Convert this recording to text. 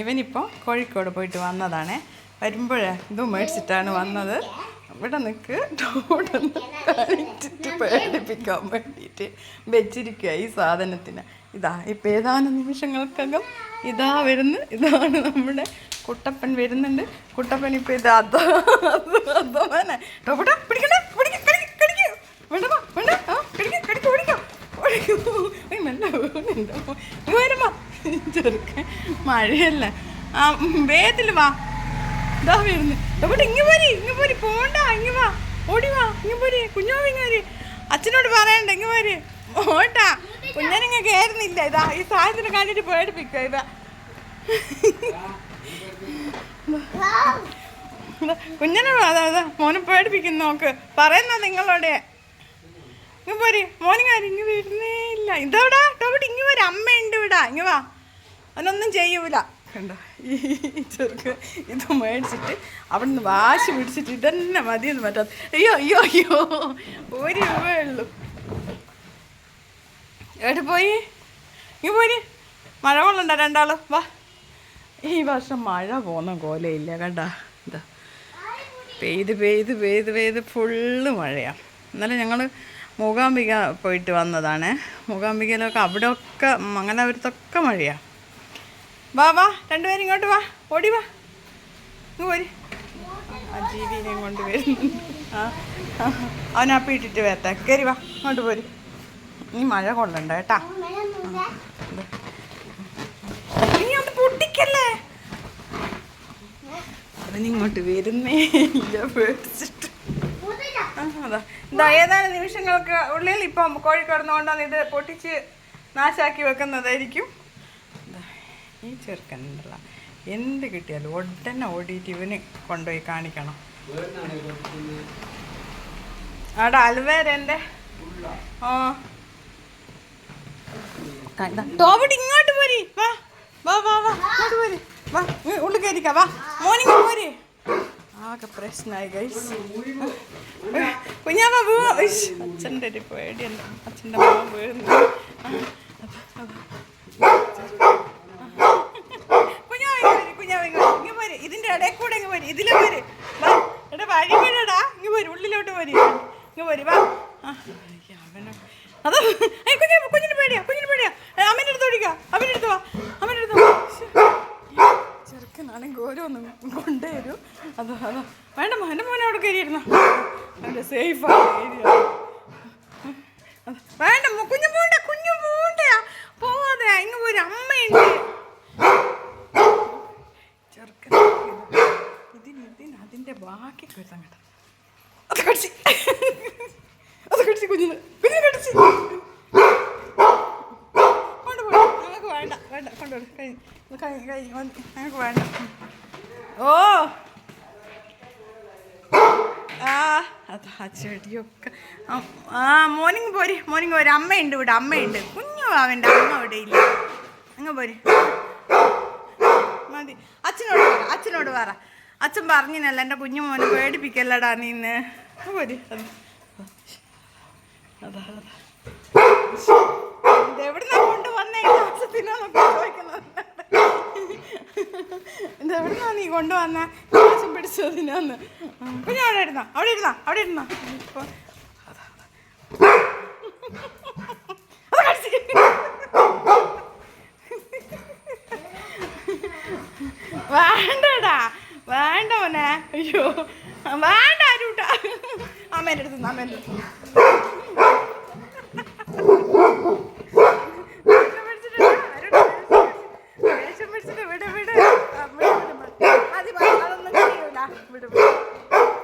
ഇവനിപ്പോൾ കോഴിക്കോട് പോയിട്ട് വന്നതാണ്. വരുമ്പോഴേ ഇതും മേടിച്ചിട്ടാണ് വന്നത്. ഇവിടെ നിൽക്ക് ടോടൊന്ന് കളിച്ചിട്ട് പേടിപ്പിക്കാൻ വേണ്ടിയിട്ട് വെച്ചിരിക്കുക ഈ സാധനത്തിന്. ഇതാ ഇപ്പം ഏതാനും നിമിഷങ്ങൾക്കകം ഇതാ വരുന്നു. ഇതാണ് നമ്മുടെ കുട്ടപ്പൻ വരുന്നുണ്ട്. കുട്ടപ്പൻ ഇപ്പം ഇത് അതോനെ ടോപട്ട പിടിക്കണ്ടേ വേണ്ട വേണ്ട വരുമ്പോ ചെറുക്കൻ മഴയല്ല. വേഗത്തിൽ വാ. ഇതാ വരുന്നു. ടോപട്ട ഇങ്ങ് പോരി പോണ്ട. ഇങ്ങ് വാ, ഓടി വാ, ഇങ്ങ് പോരി കുഞ്ഞോവിങ്ങോരി. അച്ഛനോട് പറയണ്ട, ഇങ്ങ് പോരി ഓട്ടാ. കുഞ്ഞനിങ്ങ കയറുന്നില്ല. ഇതാ ഈ സാധനത്തിന് കണ്ടിട്ട് പേടിപ്പിക്കുക. ഇതാ കുഞ്ഞനോട് അതാ മോനെ പേടിപ്പിക്കുന്നു. നോക്ക് പറയുന്ന നിങ്ങളോടെ. ഇങ്ങ് പോരി മോനിങ്ങാരി. ഇങ്ങ് വരുന്നേ ഇല്ല. ഇതവിടാ ടോപട്ട് ഇങ്ങ് പോരി. അമ്മയുണ്ട് ഇവിടെ. ഇങ്ങ് വാ. അവനൊന്നും ചെയ്യൂല. കണ്ടോ ഈ ചെറുക്ക് ഇത് മേടിച്ചിട്ട് അവിടെ നിന്ന് വാശി പിടിച്ചിട്ട് ഇതന്നെ മതിയെന്ന് പറ്റാത്ത. അയ്യോ അയ്യോ അയ്യോ ഒരു രൂപയേ ഉള്ളൂ. എവിടെ പോയി? ഇങ്ങ് പോരി. മഴ കൊള്ളണ്ട രണ്ടാളും. വാ. ഈ വർഷം മഴ പോകുന്ന കോലയില്ല. കണ്ട ഇതാ പെയ്ത് ഫുള്ള് മഴയാണ്. ഇന്നലെ ഞങ്ങൾ മൂകാംബിക പോയിട്ട് വന്നതാണ്. മൂകാംബികയിലൊക്കെ അവിടെയൊക്കെ മംഗലാപുരത്തൊക്കെ മഴയാണ്. വാ രണ്ടുപേരും ഇങ്ങോട്ട് വാ, ഓടി വാ. ഇങ്ങ് പോരി. ആ ജീവിനെയും കൊണ്ട് വരുന്നുണ്ട്. അവനപ്പം ഇട്ടിട്ട് വരട്ടെ. കയറി വാ, ഇങ്ങോട്ട് പോരി. ഈ മഴ കൊള്ളണ്ട കേട്ടാ. ഇനി ഒന്ന് പൊട്ടിക്കല്ലേ. അവനിങ്ങോട്ട് വരുന്നേ ഇല്ല പേടിച്ചിട്ട്. അതാ ഇതാ ഏതാനും നിമിഷങ്ങൾക്ക് ഉള്ളിൽ ഇപ്പം കോഴിക്കോടുന്ന് കൊണ്ടുവന്ന് ഇത് പൊട്ടിച്ച് നാശാക്കി വെക്കുന്നതായിരിക്കും. ഈ ചെറുക്കനുള്ള എന്ത് കിട്ടിയാലും ഉടനെ ഓടിയിട്ട് ഇവന് കൊണ്ടുപോയി കാണിക്കണം. അവിടെ അൽവേരൻ്റെ ടോപട്ട് ഇങ്ങോട്ട് പോരി. വാ വാ വാ വാ ഇങ്ങോട്ട് പോരി. വാ ഉള്ളിൽ കയറിക്കാം. വാ മോർണിംഗ് പോരി. ആകെ പ്രശ്നമായി ഗൈസ്. കുഞ്ഞാമ്മ പോവാ. അച്ഛൻ്റെ ഒരു പേടിയല്ല. അച്ഛൻ്റെ മോൻ വീഴുന്നു. ഇങ്ങ് പോര്. ഇതിൻ്റെ ഇടയിൽ കൂടെ ഇങ്ങ് പോര്. ഇതിലെ പോര്. വാ എടാ വഴി വീഴടാ. ഇങ്ങ് പോര്. ഉള്ളിലോട്ട് പോര്. ഇങ്ങ് പോര്. വാ. അവനോ അതാ കുഞ്ഞിന് പേടിയാ. അമ്മേൻ്റെ അടുത്ത് ഓടിക്കുക. അമ്മേൻ്റെ അടുത്ത് വാ. ചെറുക്കനാണെങ്കിൽ ഓരോന്നും കൊണ്ടുവരൂ. അതാ വേണ്ട എൻ്റെ മോനെ അവിടെ കയറിയിരുന്നോ. അവൻ്റെ സേഫാണ് ഏരിയ. വേണ്ട കുഞ്ഞു പോണ്ടയാ. പോവാതെ ഇങ്ങ് പോരും. അമ്മയുണ്ട്. ചെറുക്കൻ ഇതിന് അതിൻ്റെ ബാക്കി കരുതാൻ കേട്ടോ. അത് കടിച്ച് കുഞ്ഞിന് കടിച്ച് കൊണ്ടുപോയി. ഞങ്ങൾക്ക് വേണ്ട കൊണ്ടുപോയി. ഞങ്ങൾക്ക് വേണ്ട. ഓ അതാ ചെടിയൊക്കെ. മോർണിംഗ് പോരി. അമ്മയുണ്ട് ഇവിടെ. അമ്മയുണ്ട്. കുഞ്ഞു അവൻ്റെ അമ്മ ഇവിടെ ഇല്ല. അങ്ങ് പോരി. മതി. അച്ഛനോട് പറ. അച്ഛൻ പറഞ്ഞിനല്ല എൻ്റെ കുഞ്ഞു മോനെ പേടിപ്പിക്കല്ലടാ നീന്ന്. പോരി. ഇതെവിടുന്നാ കൊണ്ടുവന്നേ? ആവശ്യത്തിനോന്നൊക്കെ ചോദിക്കുന്നത്. ഇതെവിടുന്നാ നീ കൊണ്ടുവന്ന? ആവശ്യം പിടിച്ചതിനാന്ന്. കുഞ്ഞു അവിടെ ഇരുന്നോ. വേണ്ടടാ വേണ്ട മോനെ. അയ്യോ വേണ്ട ആരൂട്ടാ. അമ്മേൻ്റെ അടുത്ത്